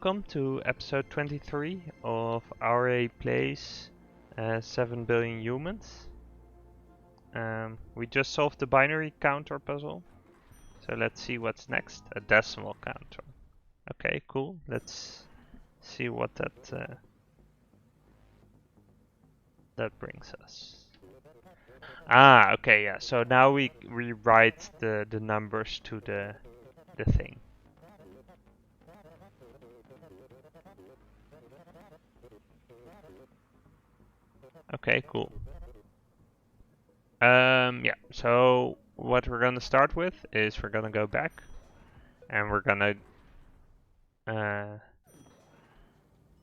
Welcome to episode 23 of Aurei Plays 7 Billion Humans. We just solved the binary counter puzzle, so let's see what's next. A decimal counter. Okay, cool. Let's see what that brings us. Okay, yeah. So now we rewrite the numbers to the thing. Okay, cool. Yeah, so what we're gonna start with is we're gonna go back and we're gonna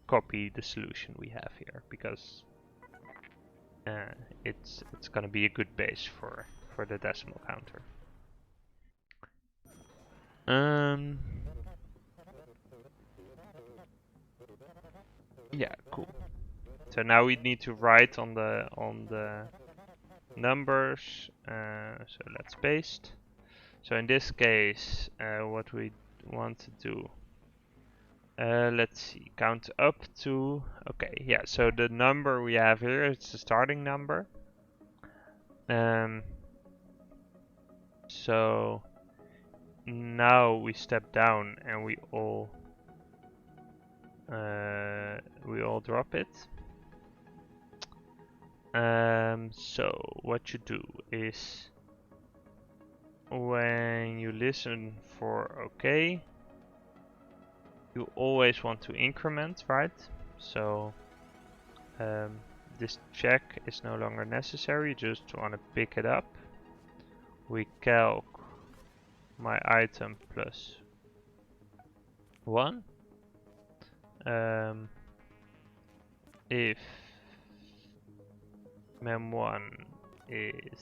copy the solution we have here because it's gonna be a good base for the decimal counter. Yeah, cool. So now we need to write on the numbers. So let's paste. So in this case, what we want to do. Let's see, count up to, okay, yeah, so the number we have here is the starting number. So now we step down and we all drop it. So what you do is when you listen for okay, you always want to increment, right? So this check is no longer necessary, just want to pick it up. We calc my item plus 1. If mem1 is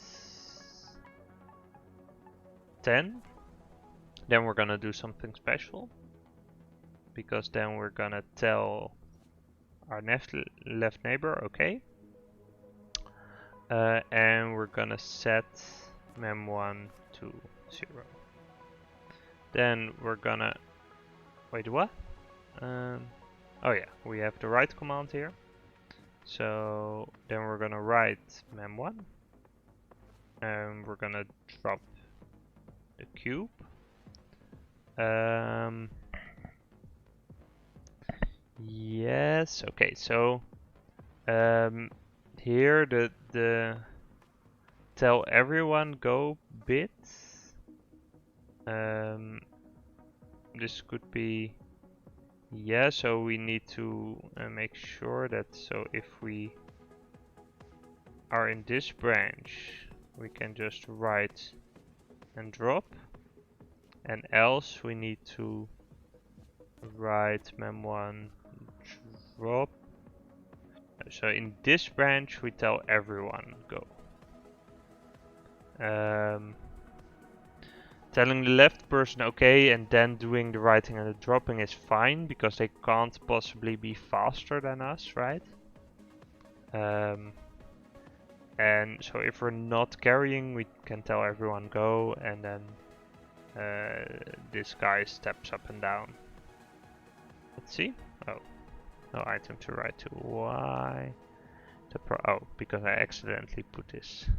10, then we're gonna do something special, because then we're gonna tell our left neighbor okay, and we're gonna set mem1 to 0. Then we're gonna wait, what? Oh yeah, we have the write command here. So then we're gonna write mem1 and we're gonna drop the cube. Yes, okay, so here the tell everyone go bit, this could be, yeah, so we need to make sure that, so if we are in this branch we can just write and drop, and else we need to write mem1 drop. So in this branch we tell everyone go. Telling the left person okay and then doing the writing and the dropping is fine because they can't possibly be faster than us, right? And so if we're not carrying, we can tell everyone go, and then this guy steps up and down. Let's see. Oh, no item to write to. Why? Oh, because I accidentally put this.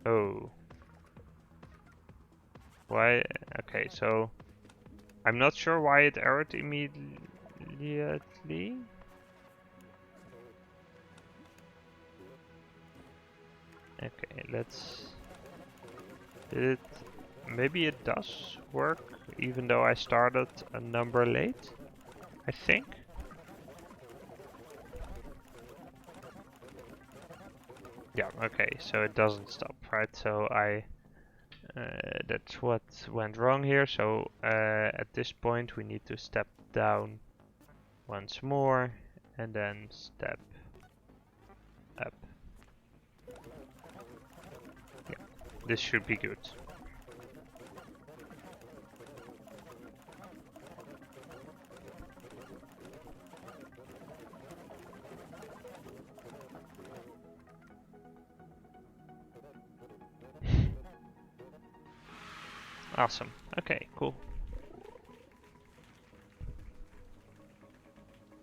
Oh. Why? Okay, so I'm not sure why it errored immediately. Okay, let's. Maybe it does work, even though I started a number late, I think. Yeah, okay, so it doesn't stop, right? So that's what went wrong here. So at this point we need to step down once more and then step up. Yeah, this should be good. Awesome. Okay, cool.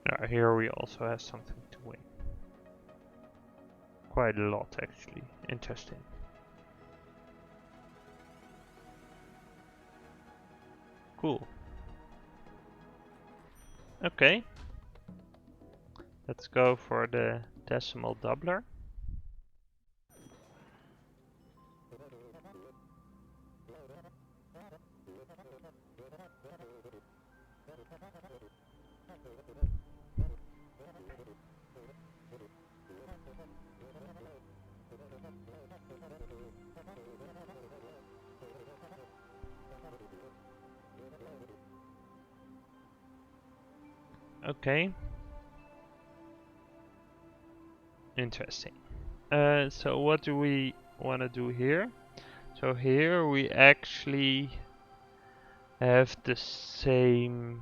Now here we also have something to win. Quite a lot actually. Interesting. Cool. Okay. Let's go for the decimal doubler. Okay. Interesting. So what do we want to do here? So here we actually have the same.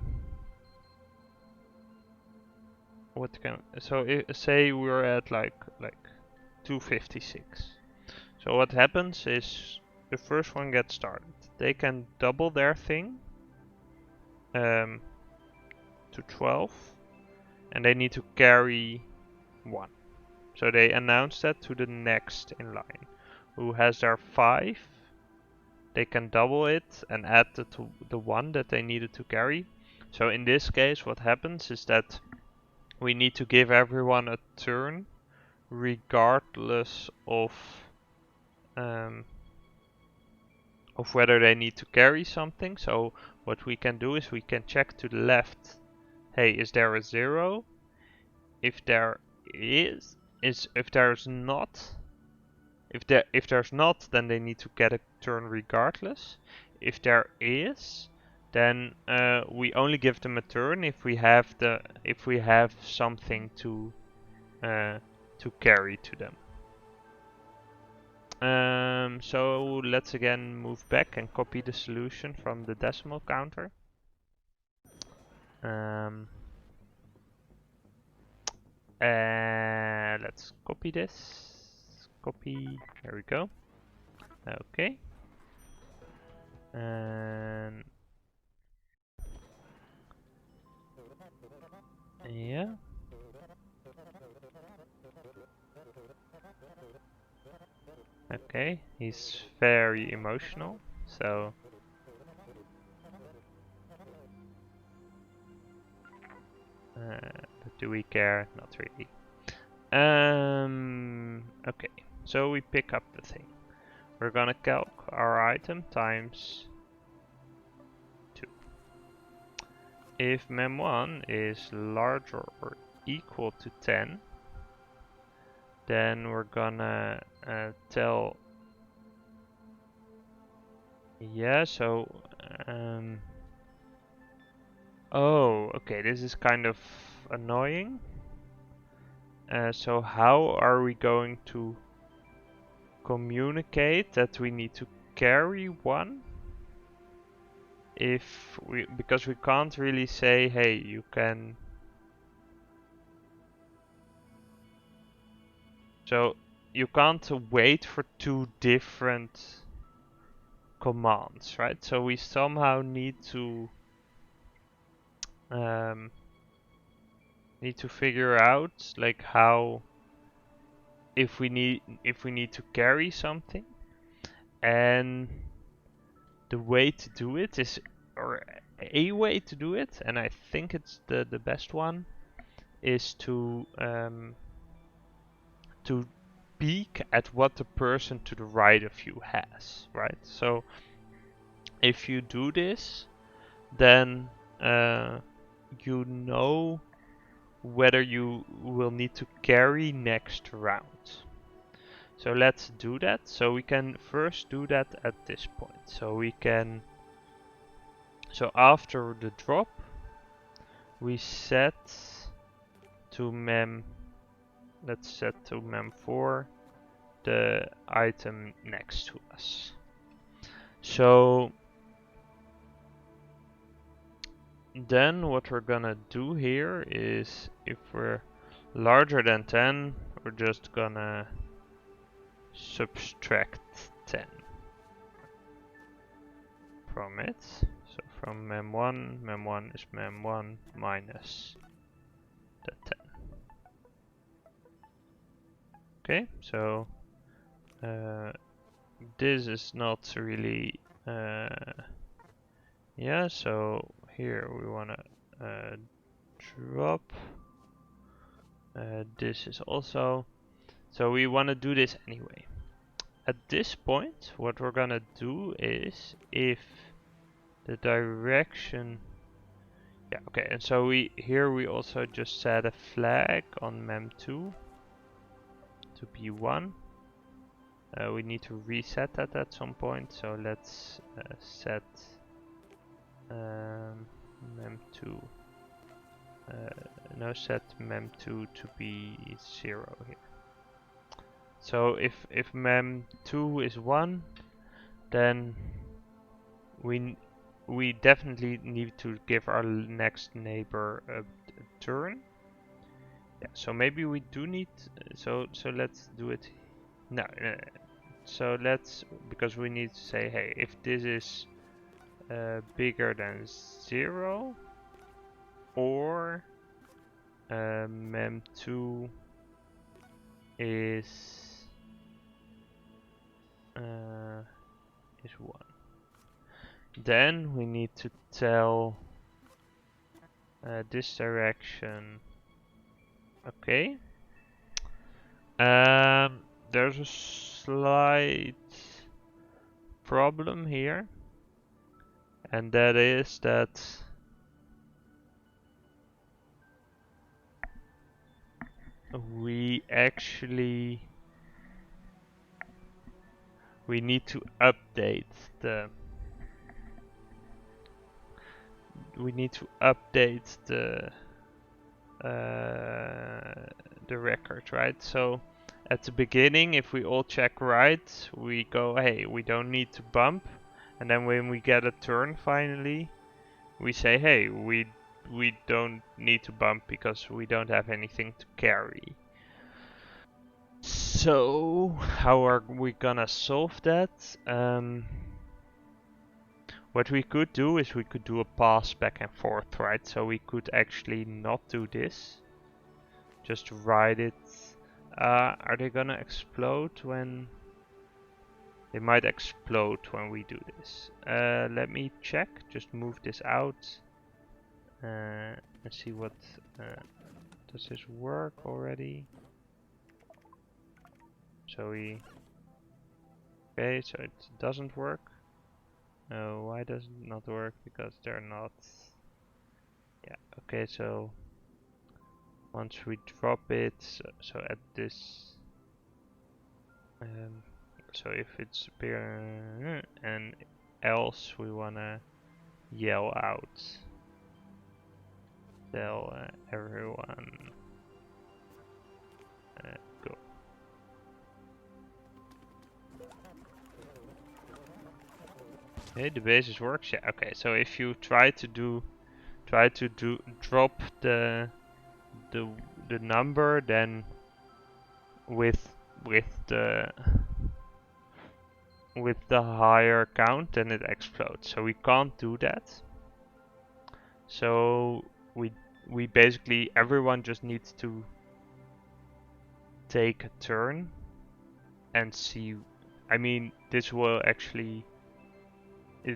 Say we're at like 256. So what happens is the first one gets started. They can double their thing to 12, and they need to carry 1. So they announce that to the next in line, who has their 5. They can double it and add the 1 that they needed to carry. So in this case, what happens is that we need to give everyone a turn, regardless of whether they need to carry something. So what we can do is we can check to the left. Hey, is there a 0? If there if there's not, if there's not, then they need to get a turn regardless. If there is, then we only give them a turn if we have something to carry to them. So let's again move back and copy the solution from the decimal counter. Let's copy this. Copy. There we go. Okay. And yeah. Okay, he's very emotional, so but do we care? Not really. Okay, so we pick up the thing. We're gonna calc our item times 2. If mem1 is larger or equal to 10, then we're gonna tell. Yeah, so oh, okay, this is kind of annoying. So how are we going to communicate that we need to carry 1? Because we can't really say, hey, you can. So you can't wait for 2 different commands, right? So we somehow need to figure out like how if we need to carry something, and the way to do it is, or a way to do it, and I think it's the best one, is to peek at what the person to the right of you has, right? So if you do this, then you know whether you will need to carry next round. So let's do that. So we can first do that at this point. So after the drop, we set to let's set to mem4 the item next to us. So then what we're gonna do here is, if we're larger than 10, we're just gonna subtract 10. from it. So from mem1, mem1 is mem1 minus the 10. Okay, so this is not really, yeah, so here we want to drop. This is also, so we want to do this anyway. At this point, what we're gonna do is, if the direction, yeah, okay, and so we also just set a flag on mem2 to be 1. We need to reset that at some point, so let's set mem2, no, set mem2 to be 0 here. So if mem2 is 1, then we definitely need to give our next neighbor a turn. Yeah, so maybe we do need, so let's do it. No, so let's, because we need to say, hey, if this is bigger than 0, or mem2 is 1. Then we need to tell this direction, okay. There's a slight problem here, and that is that we need to update the the record, right? So at the beginning, if we all check right, we go, hey, we don't need to bump, and then when we get a turn finally, we say, hey, we don't need to bump because we don't have anything to carry. So how are we gonna solve that? What we could do is we could do a pass back and forth, right? So we could actually not do this. Just write it. Are they gonna explode when... They might explode when we do this. Let me check. Just move this out. And see what... does this work already? So we... Okay, so it doesn't work. Why does it not work? Because they're not... Yeah, okay, so... Once we drop it, so at this... so if it's appear and else we wanna yell out. Tell everyone go. Okay, the basis works. Yeah. Okay. So if you try to drop the number, then with the higher count, then it explodes. So we can't do that. So we basically, everyone just needs to take a turn and see. I mean, this will actually,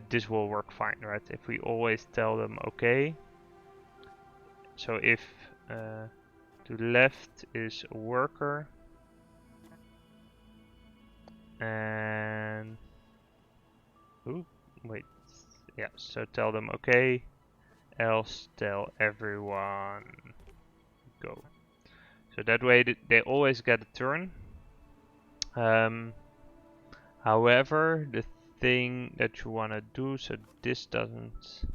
this will work fine, right? If we always tell them okay. So if to the left is a worker, and ooh, wait, yeah. So tell them okay, else tell everyone go. So that way they always get a turn. However, the thing that you want to do, so this doesn't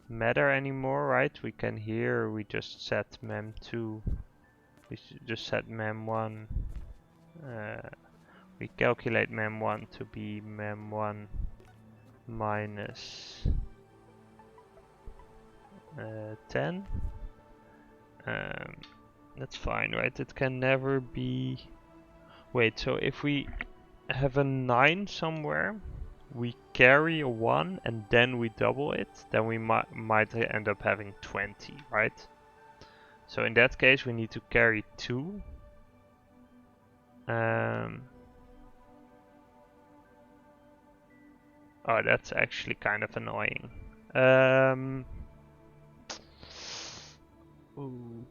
matter anymore, right? We can here, we just set mem2, we just set mem1, we calculate mem1 to be mem1 minus 10. That's fine, right? It can never be... Wait, so if we have a 9 somewhere, we carry a 1 and then we double it, then we might end up having 20, right? So in that case we need to carry 2. Oh, that's actually kind of annoying. Ooh,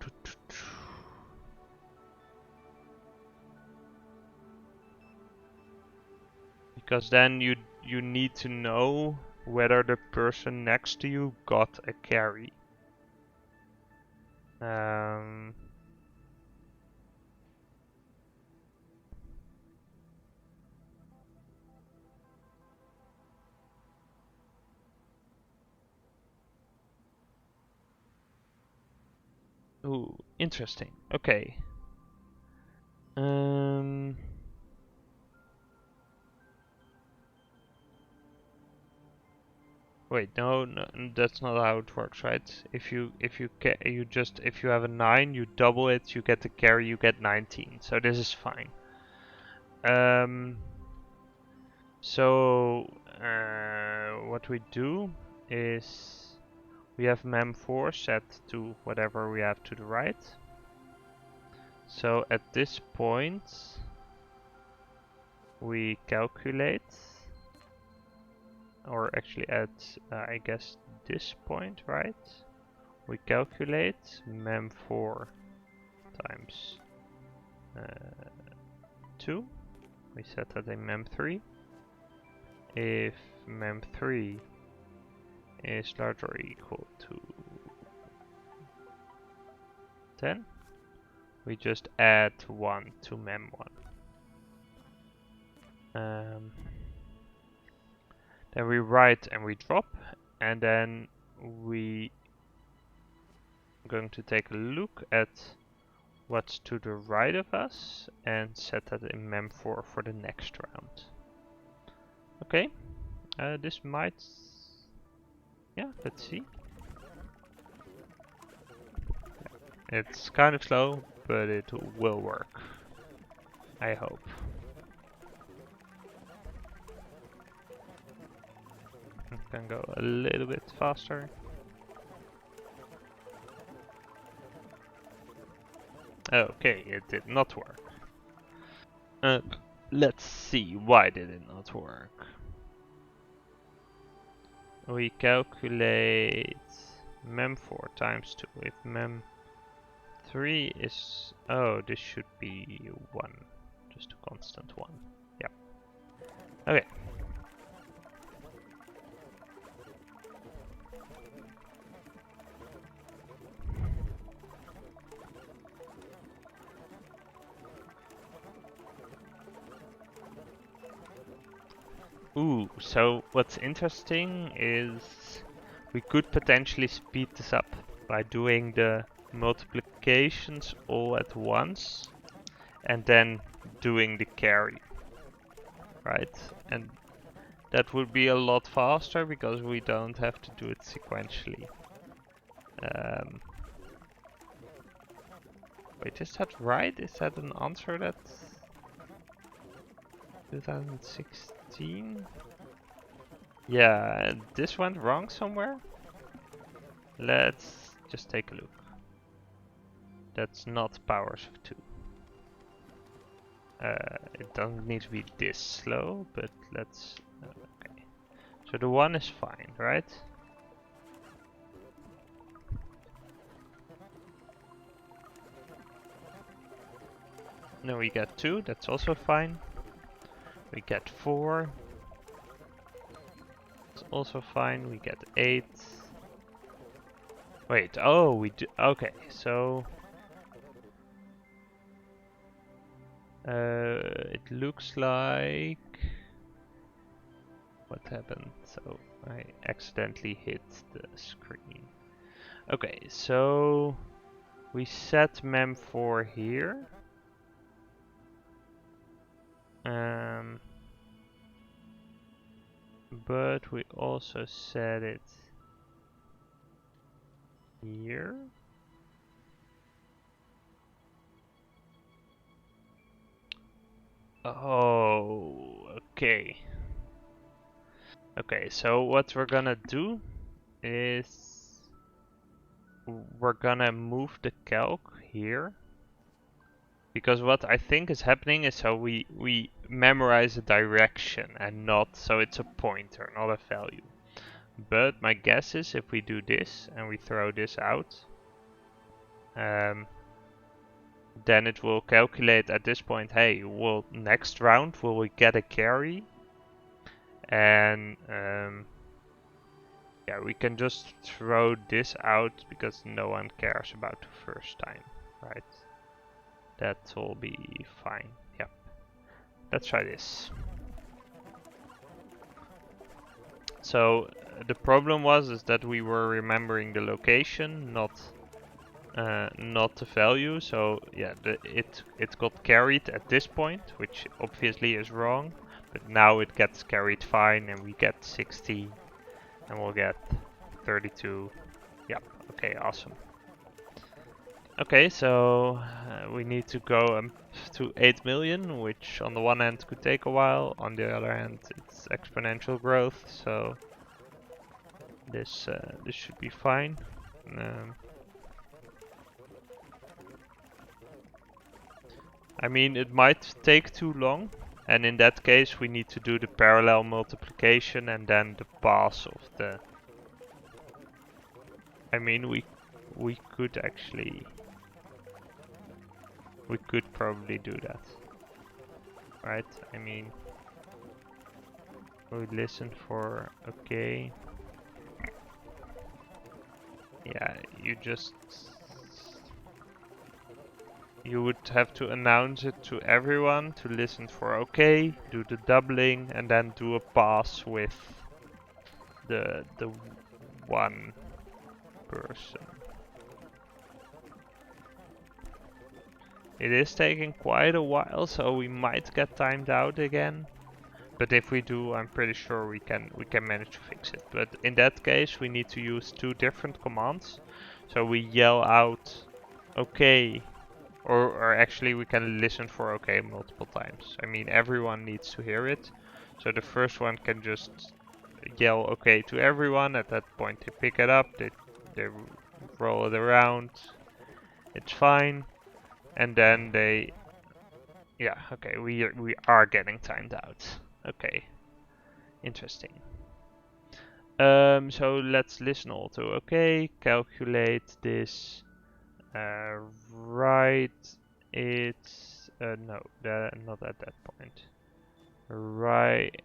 because then you need to know whether the person next to you got a carry. Ooh, interesting. Okay. Wait, no, that's not how it works, right? If you have a 9, you double it, you get the carry, you get 19. So this is fine. So what we do is we have mem4 set to whatever we have to the right. So at this point we calculate, or actually at I guess this point, right? We calculate mem4 times 2. We set that in mem3. If mem3 is larger or equal to 10, we just add 1 to mem1. Then we write and we drop, and then we are going to take a look at what's to the right of us and set that in mem4 for the next round. Okay, this might... yeah, let's see. It's kind of slow, but it will work. I hope. It can go a little bit faster. Okay, it did not work. Let's see, why did it not work? We calculate mem4 times 2. If mem3 is... oh, this should be 1. Just a constant 1. Yeah. Okay. Ooh, so what's interesting is we could potentially speed this up by doing the multiplications all at once and then doing the carry, right? And that would be a lot faster because we don't have to do it sequentially. Wait, is that right? Is that an answer that's 2016? Yeah, this went wrong somewhere. Let's just take a look. That's not powers of 2. It doesn't need to be this slow, but let's... okay. So the 1 is fine, right? Then we get 2, that's also fine. We get 4. It's also fine. We get 8. Wait, oh, we do... okay, so... it looks like... what happened? So I accidentally hit the screen. Okay, so we set mem4 here. But we also set it here. Oh, okay. Okay, so what we're gonna do is we're gonna move the calc here. Because what I think is happening is so we memorize a direction and not, so it's a pointer, not a value. But my guess is if we do this and we throw this out, then it will calculate at this point, hey, will next round will we get a carry? And yeah, we can just throw this out because no one cares about the first time, right? That will be fine. Yep. Let's try this. So the problem was is that we were remembering the location, not the value. So yeah, it got carried at this point, which obviously is wrong. But now it gets carried fine, and we get 60, and we'll get 32. Yep. Okay. Awesome. Okay, so we need to go to 8 million, which on the one hand could take a while, on the other hand it's exponential growth, so this should be fine. I mean, it might take too long, and in that case we need to do the parallel multiplication and then the pass of the... I mean, we could actually... We could probably do that. Right? I mean... We listen for okay. Yeah, you would have to announce it to everyone to listen for okay, do the doubling, and then do a pass with the one person. It is taking quite a while, so we might get timed out again. But if we do, I'm pretty sure we can manage to fix it. But in that case, we need to use two different commands. So we yell out okay, or actually we can listen for okay multiple times. I mean, everyone needs to hear it. So the first one can just yell okay to everyone. At that point they pick it up, they roll it around, it's fine. And then they, yeah, okay, we are getting timed out. Okay, interesting. So let's listen all to okay, calculate this, write it, no, not at that point. Right.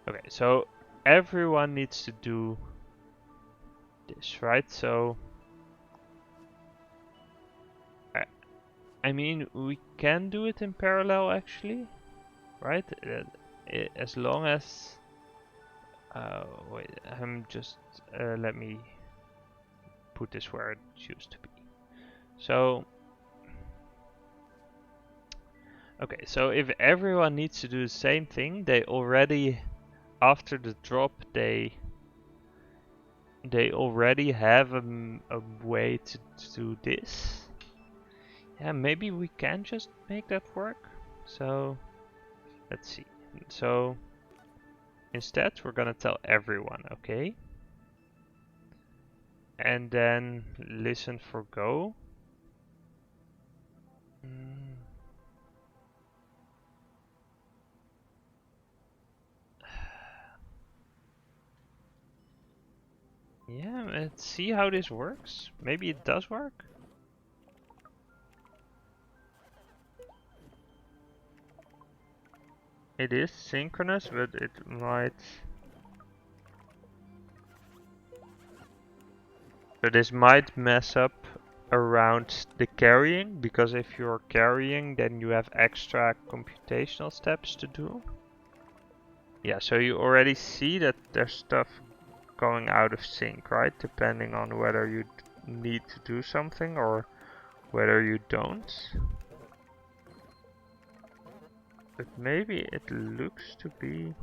Okay, so everyone needs to do this, right? So I mean, we can do it in parallel actually, right? As long as wait, I'm just let me put this where it used to be. So okay, so if everyone needs to do the same thing, they already after the drop they already have a way to do this. Yeah, maybe we can just make that work. So let's see. So instead we're gonna tell everyone, okay? And then listen for go. Yeah, let's see how this works. Maybe it does work. It is synchronous, but it might... So this might mess up around the carrying, because if you're carrying, then you have extra computational steps to do. Yeah, so you already see that there's stuff going out of sync, right? Depending on whether you need to do something or whether you don't. But maybe it looks to be...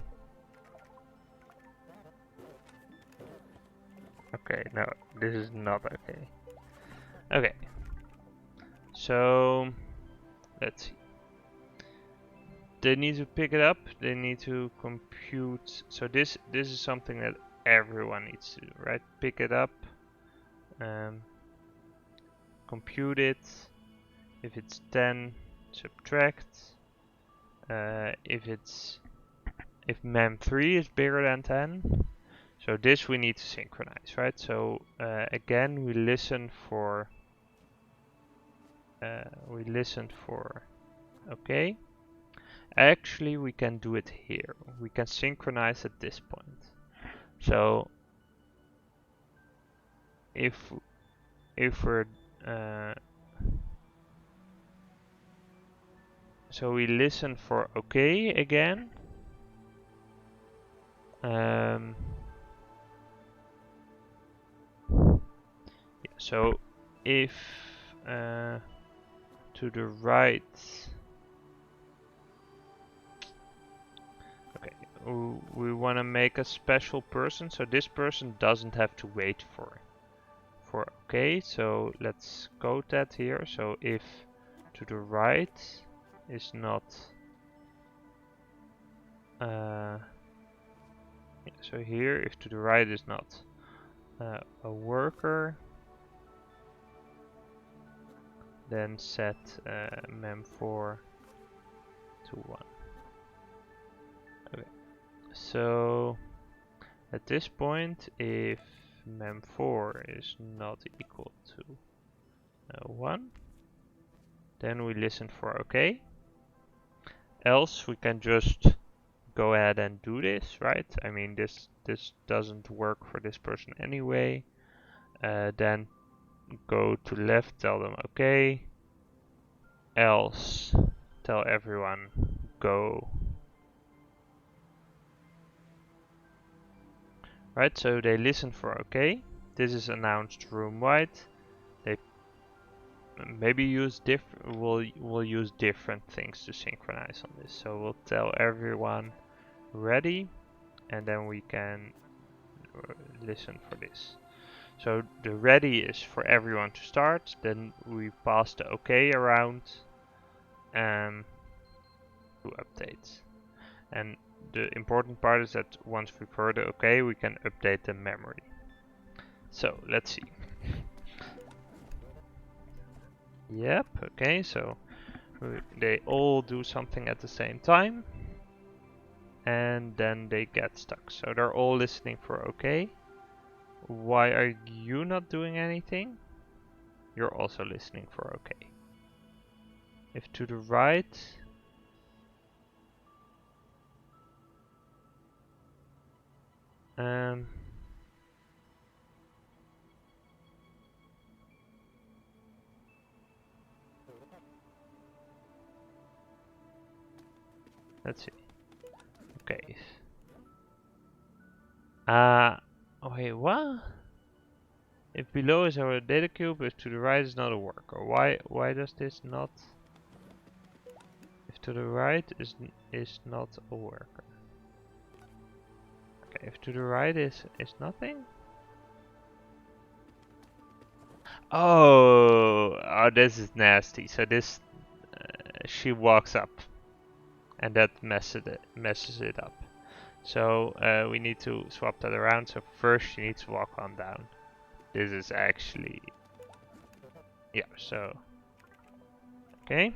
Okay, no, this is not okay. Okay. So let's see. They need to pick it up. They need to compute. So this is something that everyone needs to do, right? Pick it up, compute it. If it's 10, subtract. If mem3 is bigger than 10, so this we need to synchronize, right? So again, we listen for okay. Actually, we can do it here. We can synchronize at this point. So if we're so we listen for okay again. So if to the right, okay, we want to make a special person, so this person doesn't have to wait for okay. So let's code that here. So if to the right is not so here, if to the right is not a worker, then set mem4 to 1. Okay, so at this point, if mem4 is not equal to 1, then we listen for okay. Else we can just go ahead and do this, right? I mean, this doesn't work for this person anyway. Then go to left, tell them okay. Else tell everyone go. Right, so they listen for okay. This is announced room-wide. They maybe use we'll use different things to synchronize on this. So we'll tell everyone ready, and then we can listen for this. So the ready is for everyone to start. Then we pass the okay around to update. And the important part is that once we've heard the okay, we can update the memory. So let's see. Yep, okay, so they all do something at the same time, and then they get stuck. So they're all listening for okay. Why are you not doing anything? You're also listening for okay. If to the right, let's see. Okay. Wait, what? If below is our data cube, if to the right is not a worker. Why does this not? If to the right is not a worker. Okay, if to the right is nothing. Oh, this is nasty. So this she walks up, and that messes it up. So we need to swap that around. So first she needs to walk on down. This is actually, yeah, so, okay.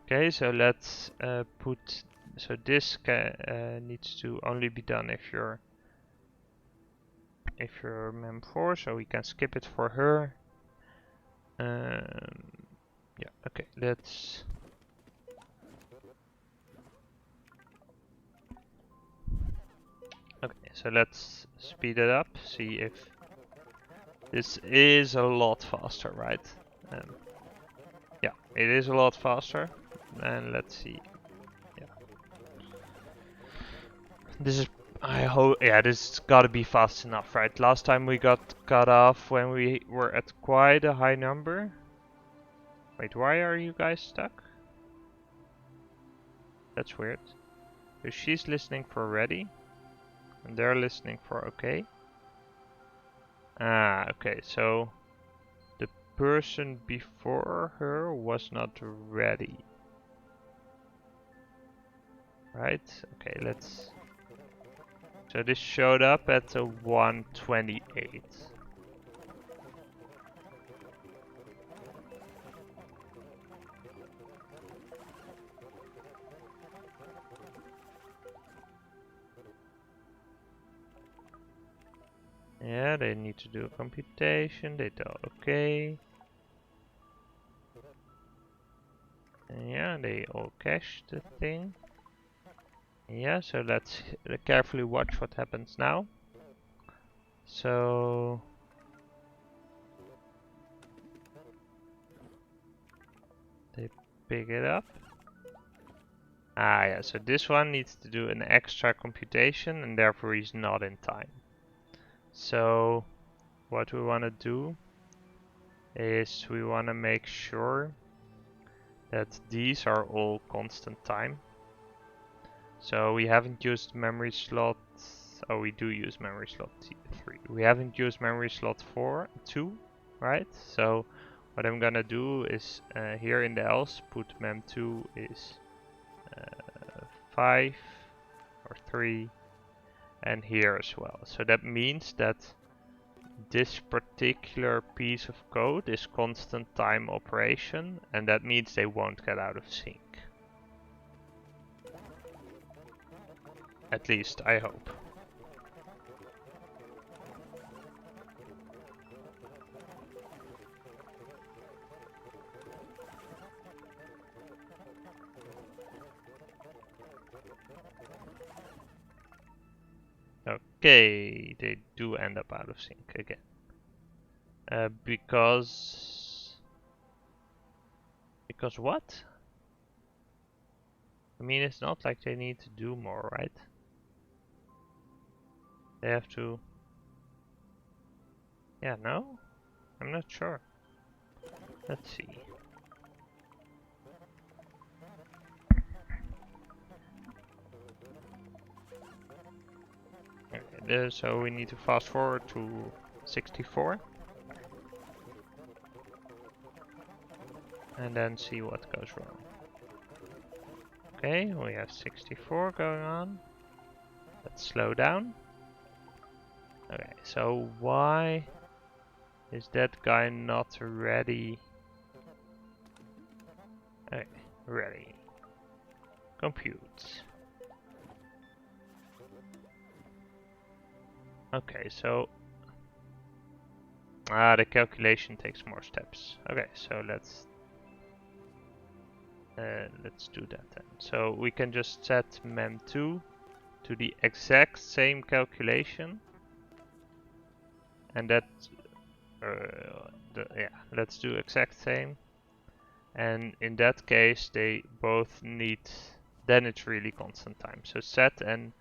Okay, so let's put, so this needs to only be done if you're mem4, so we can skip it for her. Yeah, okay, let's okay, so let's speed it up, see if this is a lot faster, right? Yeah, it is a lot faster. And let's see. Yeah. This is I hope, yeah, this gotta be fast enough, right? Last time we got cut off when we were at quite a high number. Wait, why are you guys stuck? That's weird. So she's listening for ready, and they're listening for okay. Ah, okay, so the person before her was not ready. Right? Okay, let's... So this showed up at a 128. Yeah, they need to do a computation, they tell okay. And yeah, they all cache the thing. Yeah, so let's carefully watch what happens now. So... they pick it up. Ah yeah, so this one needs to do an extra computation and therefore he's not in time. So what we want to do is we want to make sure that these are all constant time. So we haven't used memory slot, oh we do use memory slot 3. We haven't used memory slot 2, right? So what I'm gonna do is here in the else put mem2 is 5 or 3 and here as well. So that means that this particular piece of code is constant time operation, and that means they won't get out of sync. At least, I hope. Okay, they do end up out of sync again. Because what? I mean, it's not like they need to do more, right? They have to... Yeah, no? I'm not sure. Let's see. Okay, so we need to fast forward to 64. And then see what goes wrong. Okay, we have 64 going on. Let's slow down. Okay, so why is that guy not ready? Okay, ready. Compute. Okay, so the calculation takes more steps. Okay, so let's do that then. So we can just set mem2 to the exact same calculation, and that yeah, let's do exact same. And in that case, they both need. Then it's really constant time. So set and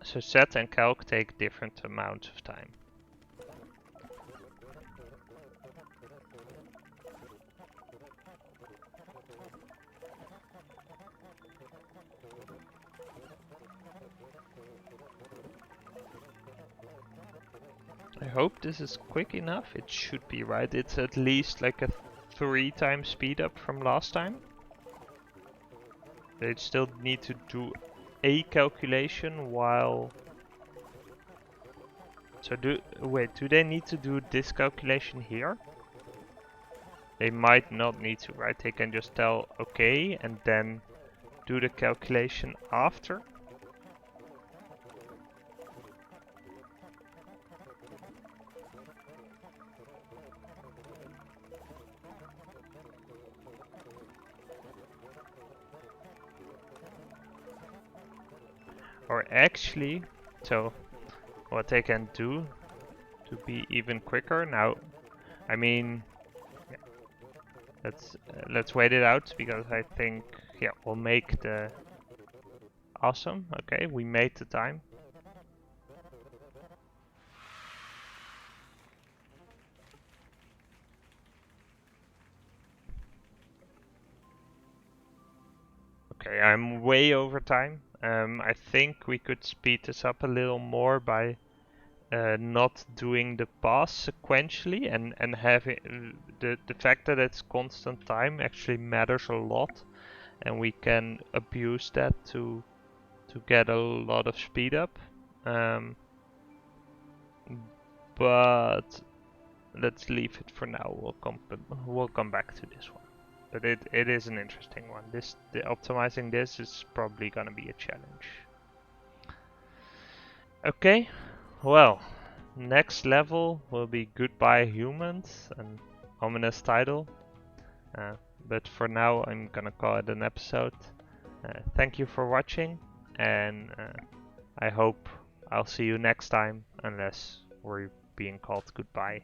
so set and calc take different amounts of time. I hope this is quick enough. It should be, right? It's at least like a 3 times speed up from last time. They still need to do a calculation while... So do they need to do this calculation here? They might not need to, right? They can just tell okay and then do the calculation after. Or actually, so what they can do to be even quicker now, I mean, let's wait it out because I think yeah we'll make the awesome. Okay, we made the time. Okay, I'm way over time. I think we could speed this up a little more by not doing the pass sequentially and having the fact that it's constant time actually matters a lot, and we can abuse that to get a lot of speed up. Um, but let's leave it for now. We'll come back to this one. But it is an interesting one. Optimizing this is probably gonna be a challenge. Okay, well, next level will be Goodbye Humans, an ominous title. Uh, but for now, I'm gonna call it an episode. Thank you for watching, and I hope I'll see you next time, unless we're being called goodbye.